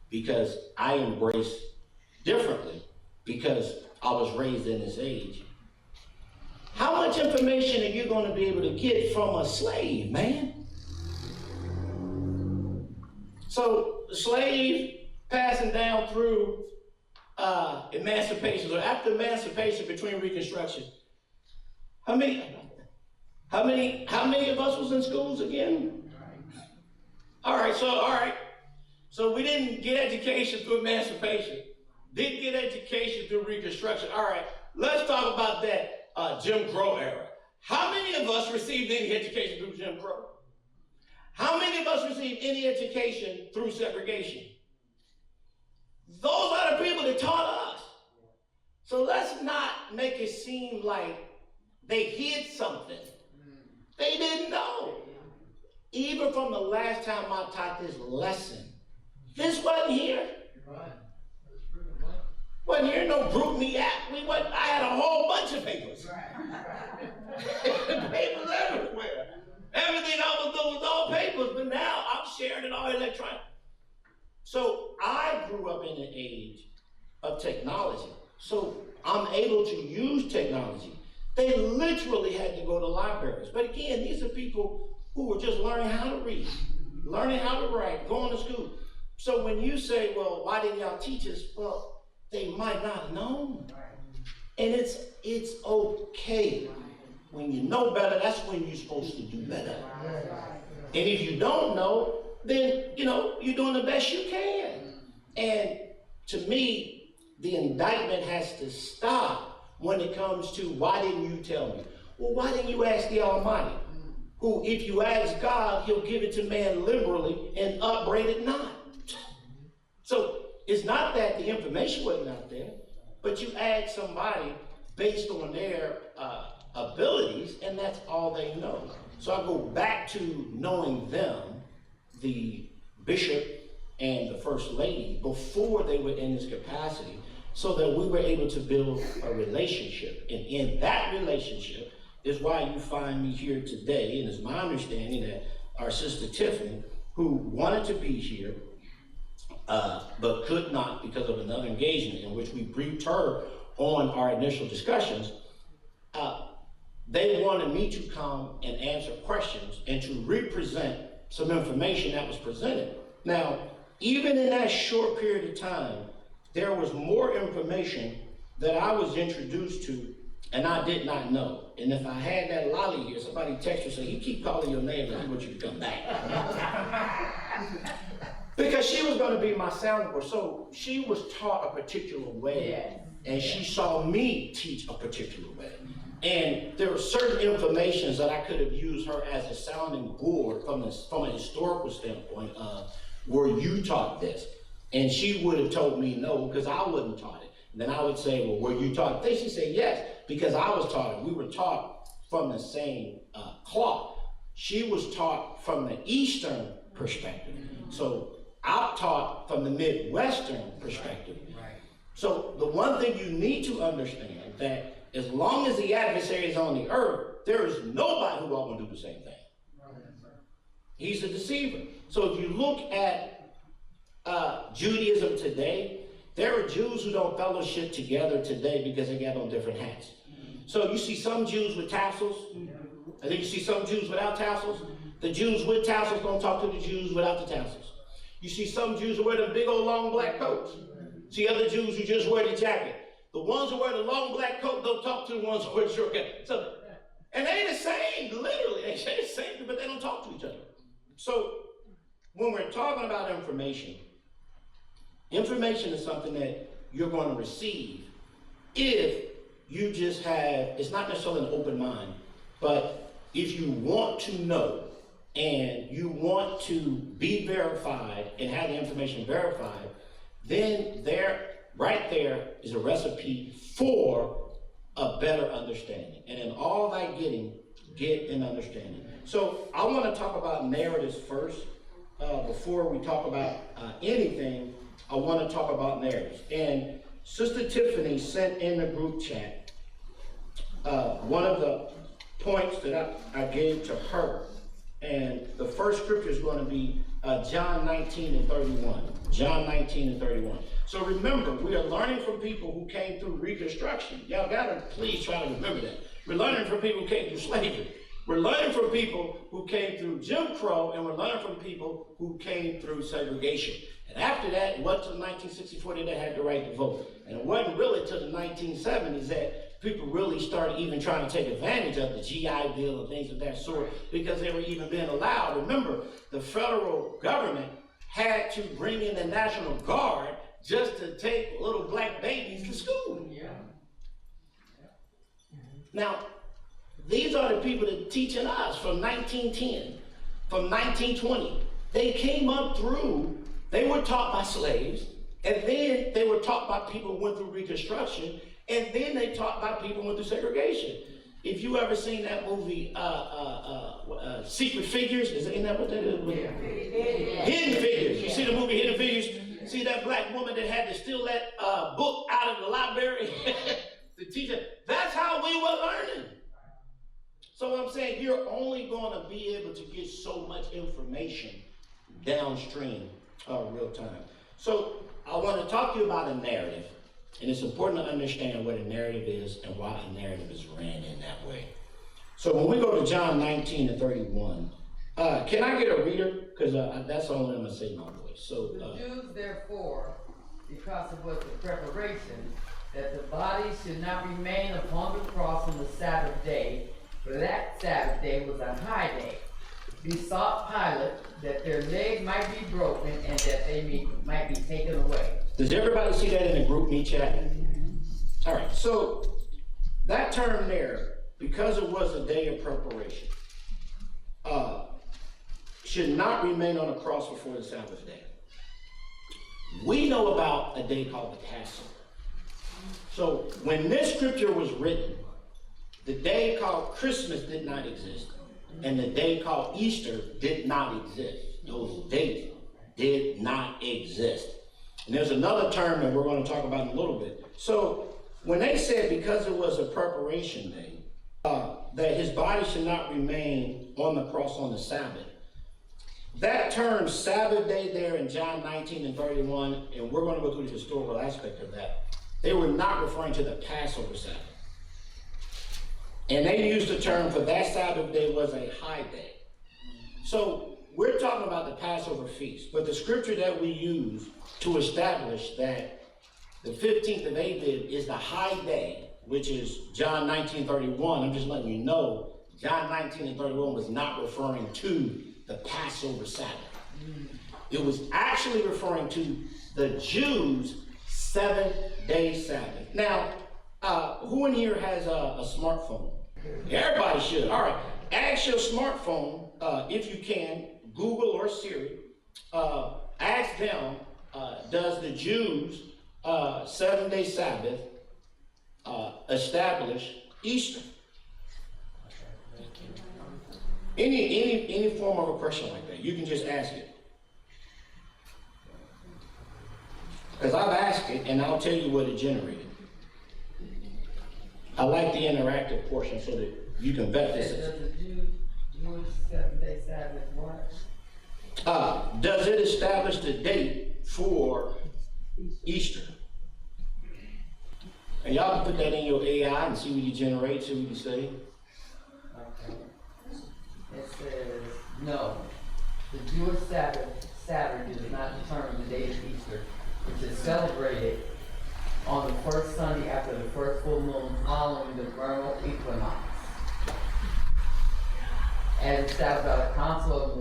because I embrace differently because I was raised in this age. How much information are you going to be able to get from a slave, man? So the slave passing down through emancipation, or after emancipation between Reconstruction, how many of us was in schools again? All right. So we didn't get education through emancipation. Didn't get education through Reconstruction. All right, let's talk about that Jim Crow era. How many of us received any education through Jim Crow? How many of us received any education through segregation? Those are the people that taught us. So let's not make it seem like they hid something. They didn't know. Even from the last time I taught this lesson, this wasn't here. Wasn't here, no group me app. I had a whole bunch of papers. Papers everywhere. Everything I was doing was all papers, but now I'm sharing it all electronic. So I grew up in an age of technology. So I'm able to use technology. They literally had to go to libraries. But again, these are people who were just learning how to read, learning how to write, going to school. So when you say, well, why didn't y'all teach us? Well, they might not have known. And it's okay. When you know better, that's when you're supposed to do better. And if you don't know, then you're doing the best you can. And to me, the indictment has to stop when it comes to why didn't you tell me? Well, why didn't you ask the Almighty? Who, if you ask God, he'll give it to man liberally and upbraid it not. So it's not that the information wasn't out there, but you add somebody based on their abilities, and that's all they know. So I go back to knowing them, the bishop and the first lady, before they were in this capacity, so that we were able to build a relationship. And in that relationship is why you find me here today, and it's my understanding that our sister Tiffany, who wanted to be here, but could not because of another engagement in which we briefed her on our initial discussions, they wanted me to come and answer questions and to represent some information that was presented. Now, even in that short period of time, there was more information that I was introduced to and I did not know. And if I had that lolly here, somebody text her and say, "You keep calling your name and he wants you to come back." Because she was going to be my soundboard. So she was taught a particular way, and she saw me teach a particular way. And there were certain informations that I could have used her as a sounding board from a historical standpoint of, were you taught this? And she would have told me no, because I wasn't taught it. And then I would say, well, were you taught this? She'd say yes, because I was taught it. We were taught from the same cloth. She was taught from the Eastern perspective. So I'm taught from the Midwestern perspective. Right. So the one thing you need to understand that as long as the adversary is on the earth, there is nobody who won't do the same thing. He's a deceiver. So if you look at Judaism today, there are Jews who don't fellowship together today because they got on different hats. So you see some Jews with tassels, and then you see some Jews without tassels. The Jews with tassels don't talk to the Jews without the tassels. You see some Jews who wear the big old long black coats. See other Jews who just wear the jacket. The ones who wear the long black coat don't talk to the ones who wear the short coat. So, and they ain't the same, literally. They say the same, but they don't talk to each other. So when we're talking about information, information is something that you're going to receive if you just have, it's not necessarily an open mind, but if you want to know and you want to be verified and have the information verified, then right there is a recipe for a better understanding. And in all thy getting, get an understanding. So I want to talk about narratives first. Before we talk about anything, I want to talk about narratives. And Sister Tiffany sent in the group chat one of the points that I gave to her. And the first scripture is going to be John 19 and 31. John 19 and 31. So remember, we are learning from people who came through Reconstruction. Y'all gotta please try to remember that. We're learning from people who came through slavery. We're learning from people who came through Jim Crow, and we're learning from people who came through segregation. And after that, it wasn't until 1964 that they had the right to vote. And it wasn't really until the 1970s that people really started even trying to take advantage of the GI Bill and things of that sort, because they were even being allowed. Remember, the federal government had to bring in the National Guard just to take little black babies to school. Yeah. Now, these are the people that are teaching us from 1910, from 1920. They came up through, they were taught by slaves, and then they were taught by people who went through Reconstruction, and then they taught by people who went through segregation. If you ever seen that movie, Secret Figures, isn't that what that is? Yeah. Hidden Figures. You see the movie Hidden Figures? See that black woman that had to steal that book out of the library to teach it? That's how we were learning. So I'm saying you're only going to be able to get so much information downstream real time. So I want to talk to you about a narrative. And it's important to understand what a narrative is and why a narrative is ran in that way. So when we go to John 19 and 31, can I get a reader? Because that's the only I'm going to say my voice. So, the Jews, therefore, because it was the preparation, that the body should not remain upon the cross on the Sabbath day, for that Sabbath day was a high day, besought Pilate that their leg might be broken and that they might be taken away. Does everybody see that in the group me chat? All right, so that term there, because it was a day of preparation, should not remain on the cross before the Sabbath day. We know about a day called the Passover. So when this scripture was written, the day called Christmas did not exist, and the day called Easter did not exist. Those dates did not exist. And there's another term that we're going to talk about in a little bit. So when they said because it was a preparation day, that his body should not remain on the cross on the Sabbath, that term Sabbath day there in John 19 and 31, and we're going to go through the historical aspect of that, they were not referring to the Passover Sabbath. And they used the term for that Sabbath day was a high day. So we're talking about the Passover feast, but the scripture that we use to establish that the 15th of Abib is the high day, which is John 19:31. I'm just letting you know, John 19 and 31 was not referring to the Passover Sabbath. It was actually referring to the Jews' 7-day Sabbath. Now, who in here has a smartphone? Everybody should. All right, ask your smartphone, if you can, Google or Siri, ask them, does the Jews' 7-day Sabbath establish Easter? Any form of a question like that, you can just ask it. Because I've asked it, and I'll tell you what it generated. I like the interactive portion so that you can vet this. Does the Jewish 7-day Sabbath what? Does it establish the date for Easter? And y'all can put that in your AI and see what you generate, see what you say. Okay. It says, no, the Jewish Sabbath does not determine the date of Easter, which is celebrated on the first Sunday after the first full moon following the vernal equinox, as established by the Council of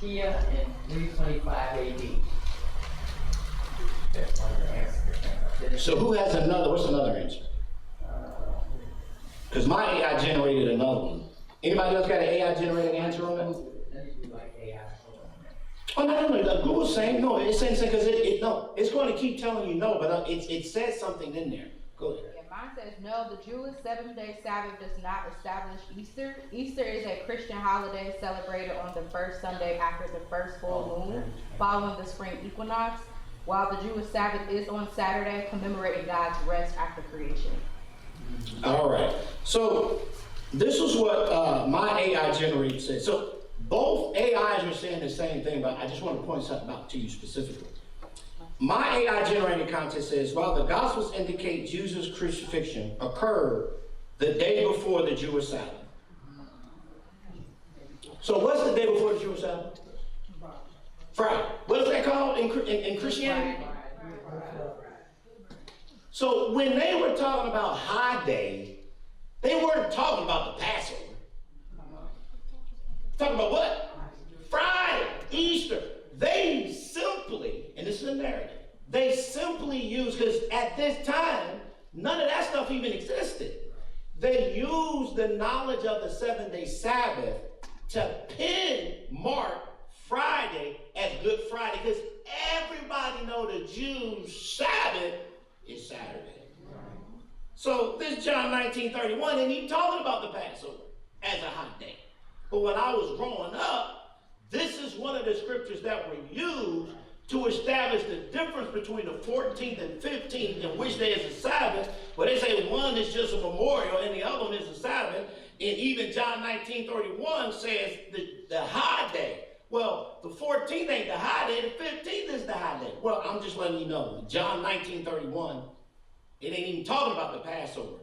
Nicaea in 325 AD. That's one of the answers. So who has what's another answer? Because my AI generated another one. Anybody else got an AI generated answer on that? Let me do like AI. Oh, no. Google's saying no. It's saying because no. It's going to keep telling you no, but it says something in there. Go ahead. Yeah, mine says no. The Jewish 7-day Sabbath does not establish Easter. Easter is a Christian holiday celebrated on the first Sunday after the first full moon, following the spring equinox, while the Jewish Sabbath is on Saturday, commemorating God's rest after creation. All right. So this is what my AI generator said. So Both AIs are saying the same thing, but I just want to point something out to you specifically. My AI generated content says, while the Gospels indicate Jesus' crucifixion occurred the day before the Jewish Sabbath. So what's the day before the Jewish Sabbath? Friday. What is that called in Christianity? So when they were talking about high day, they weren't talking about the Passover. Talking about what? Friday, Easter. They simply, and this is a narrative, they simply used, because at this time, none of that stuff even existed. They used the knowledge of the 7-day Sabbath to mark Friday as Good Friday, because everybody know the Jews' Sabbath is Saturday. So this John 19:31, and he's talking about the Passover as a hot day. But when I was growing up, this is one of the scriptures that were used to establish the difference between the 14th and 15th, and which day is the Sabbath. But they say one is just a memorial and the other one is the Sabbath. And even John 19:31 says the high day. Well, the 14th ain't the high day, the 15th is the high day. Well, I'm just letting you know, John 19:31, it ain't even talking about the Passover.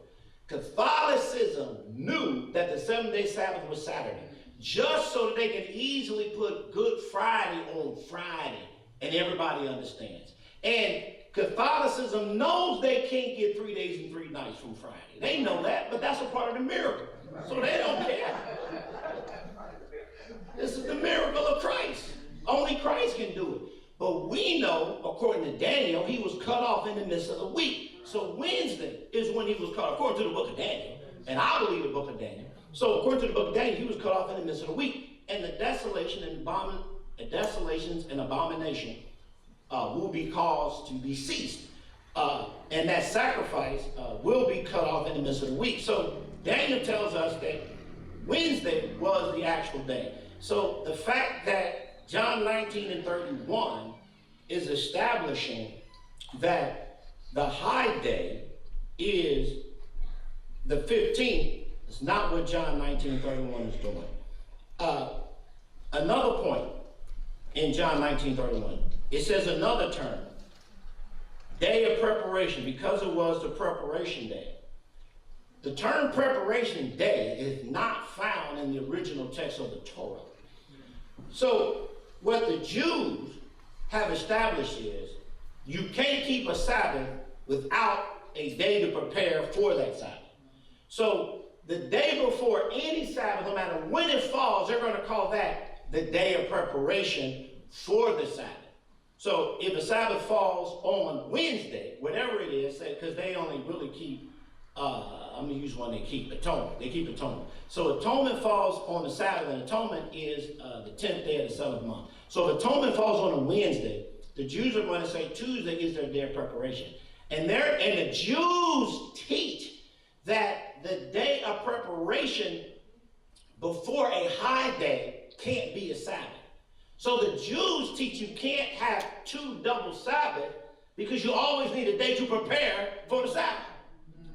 Catholicism knew that the 7-day Sabbath was Saturday, just so that they can easily put Good Friday on Friday, and everybody understands. And Catholicism knows they can't get 3 days and 3 nights from Friday. They know that, but that's a part of the miracle. So they don't care. This is the miracle of Christ. Only Christ can do it. But we know, according to Daniel, he was cut off in the midst of the week. So Wednesday is when he was cut off, according to the book of Daniel. And I believe the book of Daniel. So according to the book of Daniel, he was cut off in the midst of the week. And the desolations and abomination will be caused to be ceased. And that sacrifice will be cut off in the midst of the week. So Daniel tells us that Wednesday was the actual day. So the fact that John 19:31 is establishing that the high day is the 15th is not what John 19:31 is doing. Another point in John 19:31, it says another term, day of preparation, because it was the preparation day. The term preparation day is not found in the original text of the Torah. So what the Jews have established is you can't keep a Sabbath without a day to prepare for that Sabbath. So the day before any Sabbath, no matter when it falls, they're going to call that the day of preparation for the Sabbath. So if a Sabbath falls on Wednesday, whatever it is, because they only really keep, I'm going to use one they keep, atonement. They keep atonement. So atonement falls on the Sabbath, and atonement is the 10th day of the 7th month. So if atonement falls on a Wednesday, the Jews are going to say Tuesday is their day of preparation. And the Jews teach that the day of preparation before a high day can't be a Sabbath. So the Jews teach you can't have 2 double Sabbaths because you always need a day to prepare for the Sabbath.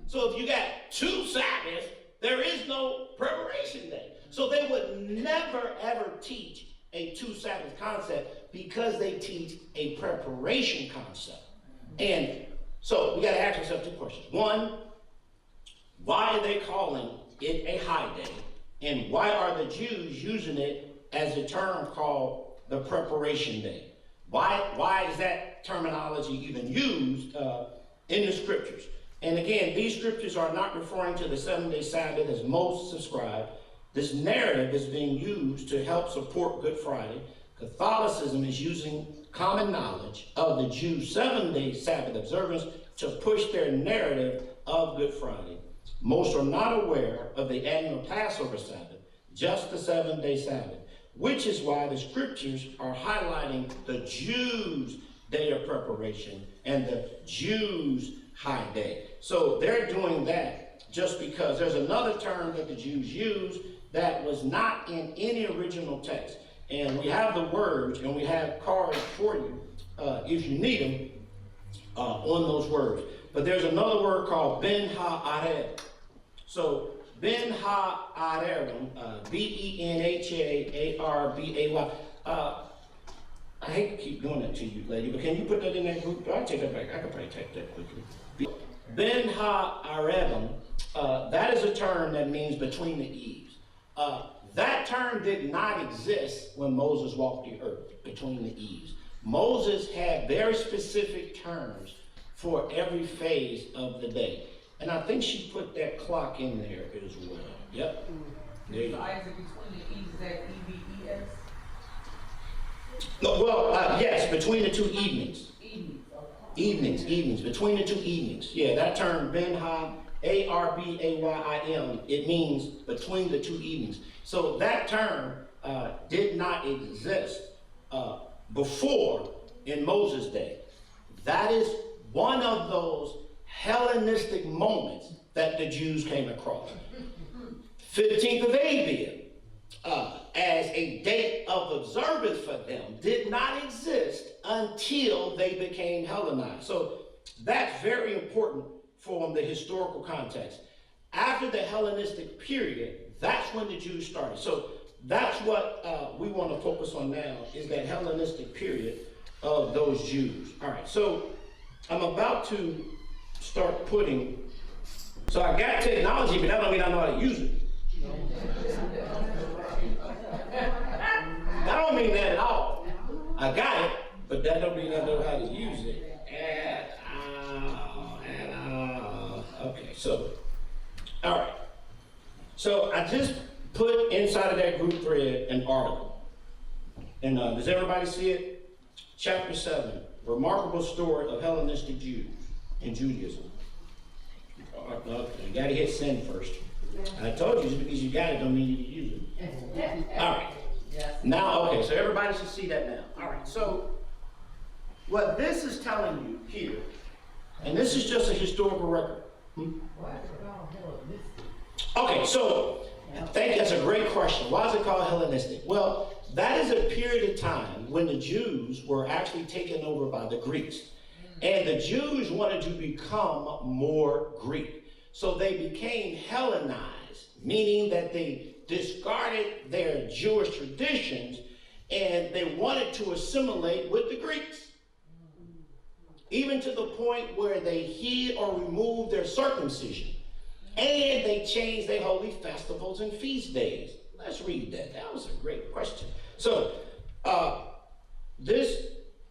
So if you got 2 Sabbaths, there is no preparation day. So they would never ever teach a 2 Sabbath concept because they teach a preparation concept. And so we got to ask ourselves 2 questions. One, why are they calling it a high day? And why are the Jews using it as a term called the preparation day? Why is that terminology even used in the scriptures? And again, these scriptures are not referring to the 7-day Sabbath as most subscribe. This narrative is being used to help support Good Friday. Catholicism is using common knowledge of the Jews' 7-day Sabbath observance to push their narrative of Good Friday. Most are not aware of the annual Passover Sabbath, just the 7-day Sabbath, which is why the scriptures are highlighting the Jews' day of preparation and the Jews' high day. So they're doing that just because there's another term that the Jews use that was not in any original text. And we have the words, and we have cards for you if you need them on those words. But there's another word called Ben Ha'areb. So Ben-ha-Arbay, B-E-N-H-A-A-R-B-A-Y. I hate to keep doing that to you, lady, but can you put that in that group? I'll take that back. I can probably take that quickly. Ben-ha-Arbay, that is a term that means between the eaves. That term did not exist when Moses walked the earth, between the eaves. Moses had very specific terms for every phase of the day. And I think she put that clock in there as well. Yep. There you go. Isaac, between the eves, is that E-V-E-S? No, well, yes, between the two evenings. Evenings, okay. Evenings, between the two evenings. Yeah, that term, Ben-ha, A-R-B-A-Y-I-M, it means between the two evenings. So that term did not exist before in Moses' day. That is one of those Hellenistic moments that the Jews came across. 15th of Abib, as a date of observance for them, did not exist until they became Hellenized. So that's very important from the historical context. After the Hellenistic period, that's when the Jews started. So that's what we want to focus on now, is that Hellenistic period of those Jews. All right, so I'm about to start putting, so I got technology, but that don't mean I know how to use it. That don't mean that at all. I got it, but that don't mean I know how to use it at all. Okay, so, all right. So I just put inside of that group thread an article. And does everybody see it? Chapter 7, remarkable story of Hellenistic Jews in Judaism. You gotta hit send first. I told you, just because you got it don't mean you can use it. All right. Now, okay, so everybody should see that now. All right, so what this is telling you here, and this is just a historical record. Why is it called Hellenistic? Okay, so thank you. That's a great question. Why is it called Hellenistic? Well, that is a period of time when the Jews were actually taken over by the Greeks. And the Jews wanted to become more Greek. So they became Hellenized, meaning that they discarded their Jewish traditions and they wanted to assimilate with the Greeks. Even to the point where they hid or removed their circumcision. And they changed their holy festivals and feast days. Let's read that. That was a great question. So,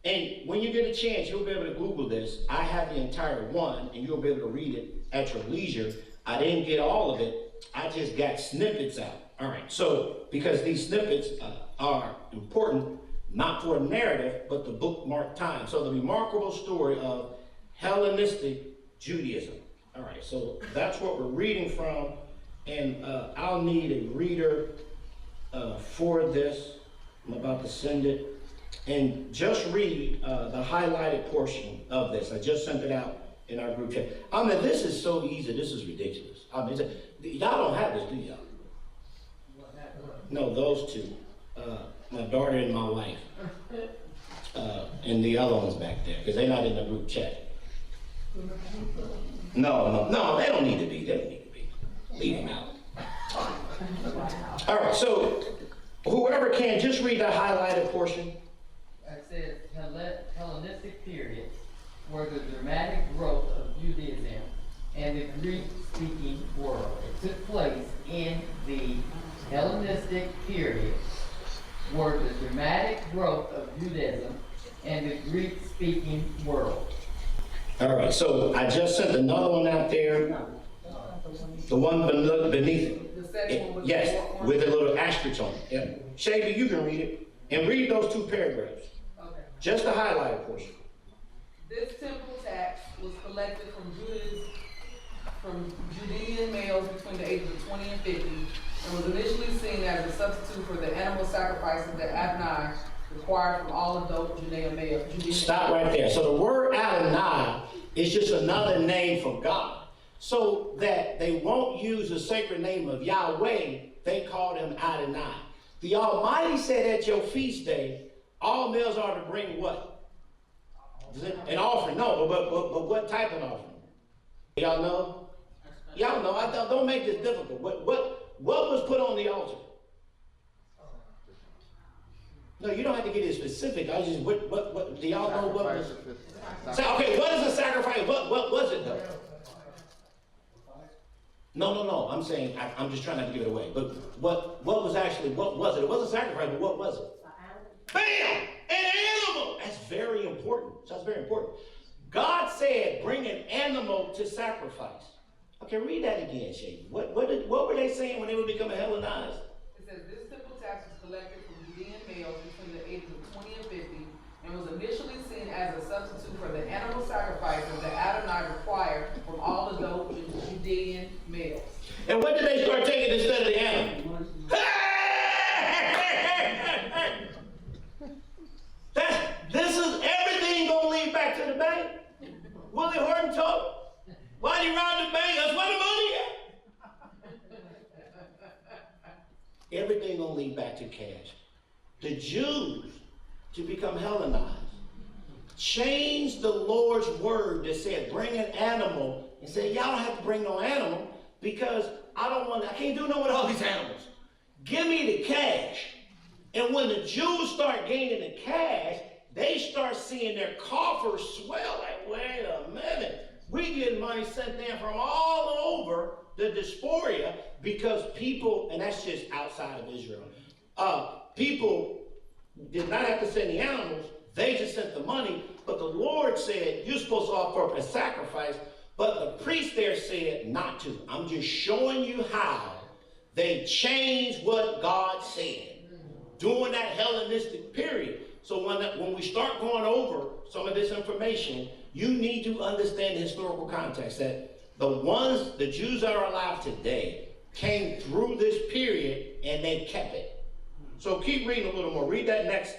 and when you get a chance, you'll be able to Google this. I have the entire one, and you'll be able to read it at your leisure. I didn't get all of it. I just got snippets out. All right, so because these snippets are important, not for a narrative, but the bookmark time. So the remarkable story of Hellenistic Judaism. All right, so that's what we're reading from, and I'll need a reader for this. I'm about to send it. And just read the highlighted portion of this. I just sent it out in our group chat. I mean, this is so easy. This is ridiculous. I mean, y'all don't have this, do y'all? No, those two. My daughter and my wife. And the other ones back there, because they're not in the group chat. No, they don't need to be. They don't need to be. Leave them out. All right, so whoever can, just read the highlighted portion. I said Hellenistic period, where the dramatic growth of Judaism and the Greek-speaking world. It took place in the Hellenistic period, where the dramatic growth of Judaism and the Greek-speaking world. All right, so I just sent another one out there. The one beneath it. The second one with yes, the one. with a little asterisk on it. Yeah. Shavy, you can read it. And read those two paragraphs. Okay. Just the highlighted portion. This temple tax was collected from Judean males between the ages of 20 and 50, and was initially seen as a substitute for the animal sacrifices that Adonai required from all adult Judean males. Stop right there. So the word Adonai is just another name for God. So that they won't use the sacred name of Yahweh, they call him Adonai. The Almighty said at your feast day, all males are to bring what? An offering. No, but what type of offering? Y'all know? Y'all know, don't make this difficult. What was put on the altar? No, you don't have to get it specific. I just, what, do y'all know what was? So, okay, what is a sacrifice? What was it though? No, I'm saying, I'm just trying not to give it away. But what was it? It was a sacrifice, but what was it? Bam! An animal! That's very important. That's very important. God said, bring an animal to sacrifice. Okay, read that again, Shady. What were they saying when they were becoming Hellenized? It says, this simple tax was collected from Judean males between the ages of 20 and 50, and was initially seen as a substitute for the animal sacrifices that Adonai required from all adult Judean males. And what did they start taking instead of the animal? This is everything gonna lead back to the bank. Willie Horton told, why did he rob the bank? That's where the money at. Everything gonna lead back to cash. The Jews, to become Hellenized, changed the Lord's word that said bring an animal, and said y'all don't have to bring no animal because I can't do no with all these animals. Give me the cash. And when the Jews start gaining the cash, they start seeing their coffers swell. Like, wait a minute. We get money sent in from all over the diaspora because people, and that's just outside of Israel, people did not have to send the animals. They just sent the money. But the Lord said, you're supposed to offer up a sacrifice. But the priest there said not to. I'm just showing you how they changed what God said during that Hellenistic period. So when we start going over some of this information, you need to understand the historical context that the Jews that are alive today came through this period and they kept it. So keep reading a little more. Read that next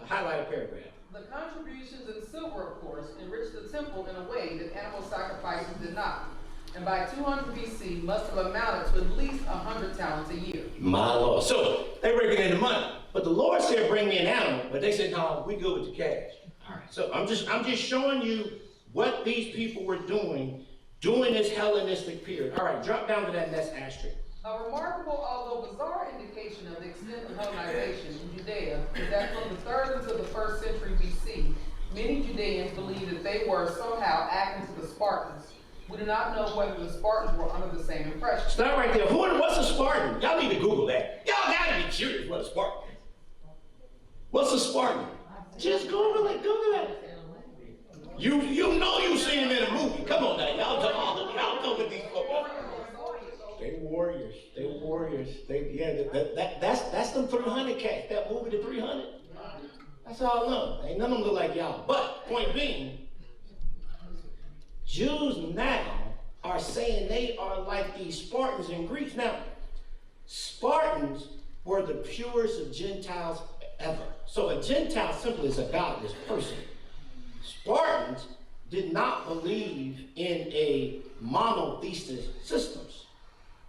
highlighted paragraph. The contributions in silver, of course, enriched the temple in a way that animal sacrifices did not. And by 200 BC must have amounted to at least 100 talents a year. My Lord. So they bring in the money. But the Lord said bring me an animal, but they said, no, we good with the cash. All right. So I'm just showing you what these people were doing during this Hellenistic period. All right, drop down to that next asterisk. A remarkable, although bizarre, indication of the extent of Hellenization in Judea is that from the 3rd until the 1st century BC, many Judeans believed that they were somehow akin to the Spartans. We do not know whether the Spartans were under the same impression. Stop right there. What's a Spartan? Y'all need to Google that. Y'all gotta be curious what a Spartan is. What's a Spartan? Just Google it. Google it. You know you seen him in a movie. Come on now, y'all go with these folks. They warriors. That's them 300 cats. That movie, The 300. That's all I know. Ain't none of them look like y'all. But point being, Jews now are saying they are like these Spartans and Greeks. Now, Spartans were the purest of Gentiles ever. So a Gentile simply is a godless person. Spartans did not believe in a monotheistic systems.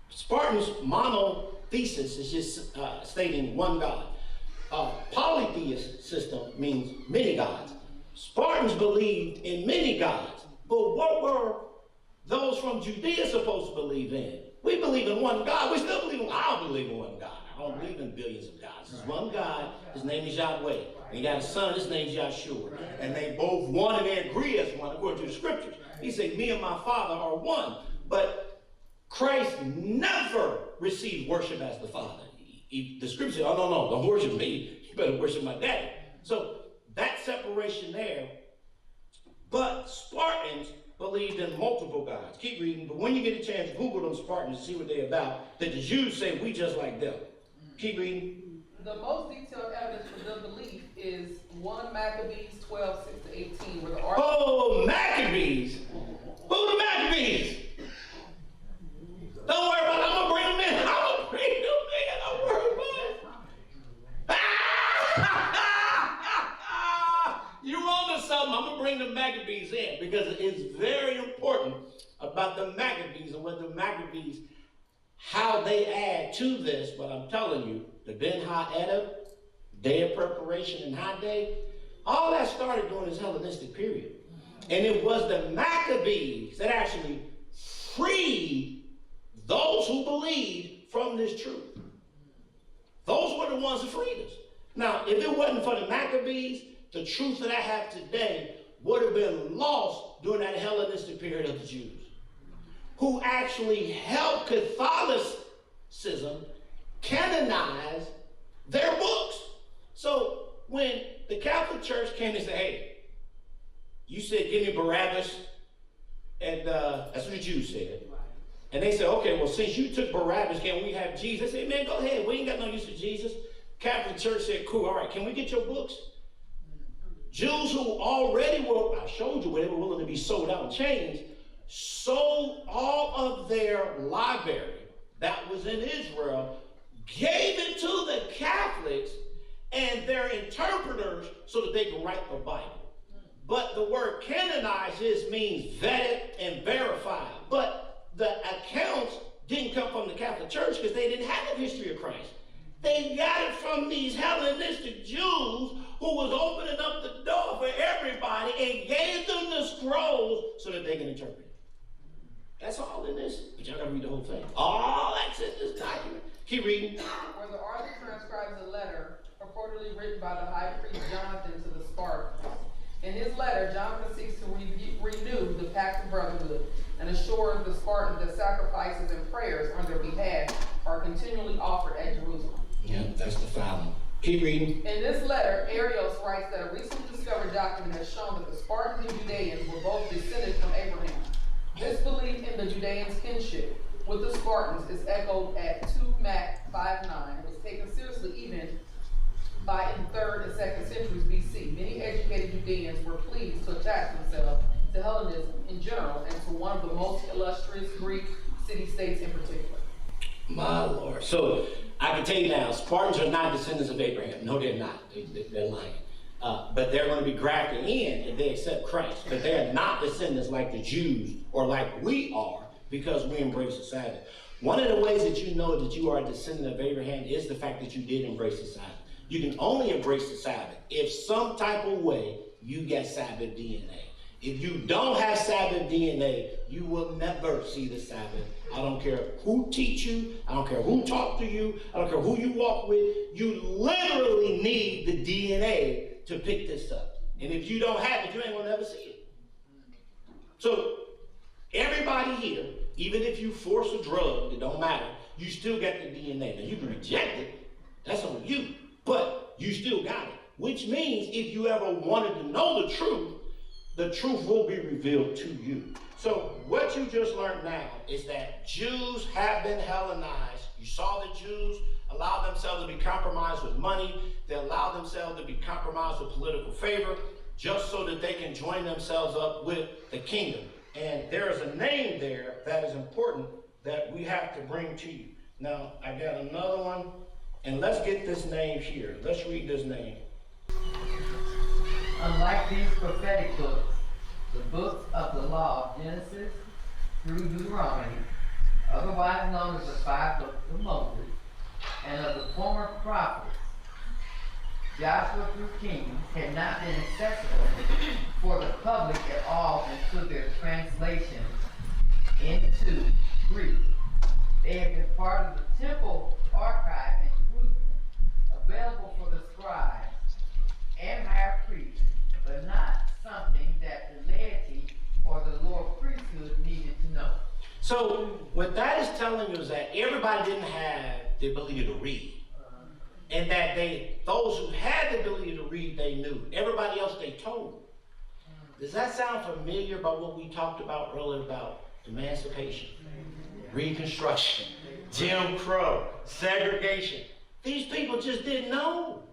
Spartans' monothesis is just stating one God. Polytheist system means many gods. Spartans believed in many gods. But what were those from Judea supposed to believe in? We believe in one God. We still believe I don't believe in one God. I don't believe in billions of gods. There's one God. His name is Yahweh. And he got a son. His name is Yahshua. And they both one and they agree as one according to the scriptures. He said, me and my Father are one. But Christ never received worship as the Father. The scripture said, oh, no, don't worship me. You better worship my daddy. So that separation there. But Spartans believed in multiple gods. Keep reading, but when you get a chance, Google them Spartans and see what they're about. That the Jews say we just like them. Keep reading. The most detailed evidence for their belief is 1 Maccabees 12:6-18, where the article. Oh, Maccabees! Who the Maccabees? Don't worry about it. I'm gonna bring them in. Don't worry about it. You on to something. I'm gonna bring the Maccabees in because it's very important about the Maccabees and what the Maccabees, how they add to this. But I'm telling you, the Ben Ha-Edda, Day of Preparation and High Day, all that started during this Hellenistic period. And it was the Maccabees that actually freed those who believed from this truth. Those were the ones who freed us. Now, if it wasn't for the Maccabees, the truth that I have today would have been lost during that Hellenistic period of the Jews, who actually helped Catholicism canonize their books. So when the Catholic Church came and said, hey, you said give me Barabbas, and that's what the Jews said. And they said, okay, well, since you took Barabbas, can we have Jesus? They said, man, go ahead. We ain't got no use for Jesus. Catholic Church said, cool, all right, can we get your books? Jews who already were, I showed you where they were willing to be sold out and changed, sold all of their library that was in Israel, gave it to the Catholics and their interpreters so that they could write the Bible. But the word canonized means vetted and verified. But the accounts didn't come from the Catholic Church because they didn't have a history of Christ. They got it from these Hellenistic Jews who was opening up the door for everybody and gave them the scrolls so that they can interpret it. That's all in this, but y'all gotta read the whole thing. All that's in this document. Keep reading. Where the author transcribes a letter purportedly written by the high priest Jonathan to the Spartans. In his letter, Jonathan seeks to renew the pact of brotherhood and assure the Spartans that sacrifices and prayers on their behalf are continually offered at Jerusalem. Yeah, that's the filing. Keep reading. In this letter, Arios writes that a recently discovered document has shown that the Spartans and Judeans were both descended from Abraham. This belief in the Judeans' kinship with the Spartans is echoed at 2 Mac 5:9 and was taken seriously even by in 3rd and 2nd centuries BC. Many educated Judeans were pleased to attach themselves to Hellenism in general and to one of the most illustrious Greek city-states in particular. My Lord. So I can tell you now, Spartans are not descendants of Abraham. No, they're not. They're lying. But they're going to be grafted in if they accept Christ. But they're not descendants like the Jews or like we are because we embrace the Sabbath. One of the ways that you know that you are a descendant of Abraham is the fact that you did embrace the Sabbath. You can only embrace the Sabbath if some type of way you get Sabbath DNA. If you don't have Sabbath DNA, you will never see the Sabbath. I don't care who teach you. I don't care who talk to you. I don't care who you walk with. You literally need the DNA to pick this up. And if you don't have it, you ain't gonna never see it. So everybody here, even if you force a drug, it don't matter. You still got the DNA. Now you can reject it. That's on you. But you still got it. Which means if you ever wanted to know the truth will be revealed to you. So what you just learned now is that Jews have been Hellenized. You saw the Jews allow themselves to be compromised with money. They allow themselves to be compromised with political favor just so that they can join themselves up with the kingdom. And there is a name there that is important that we have to bring to you. Now, I got another one, and let's get this name here. Let's read this name. Unlike these prophetic books, the books of the law of Genesis through Deuteronomy, otherwise known as the 5 books of Moses, and of the former prophets, Joshua through Kings, have not been accessible for the public at all until their translation into Greek. They have been part of the temple archive in Jerusalem, available for the scribes and high priests, but not something that the laity or the lower priesthood needed to know. So what that is telling you is that everybody didn't have the ability to read. And that those who had the ability to read, they knew. Everybody else they told. Does that sound familiar about what we talked about earlier about emancipation, Reconstruction, Jim Crow, segregation? These people just didn't know.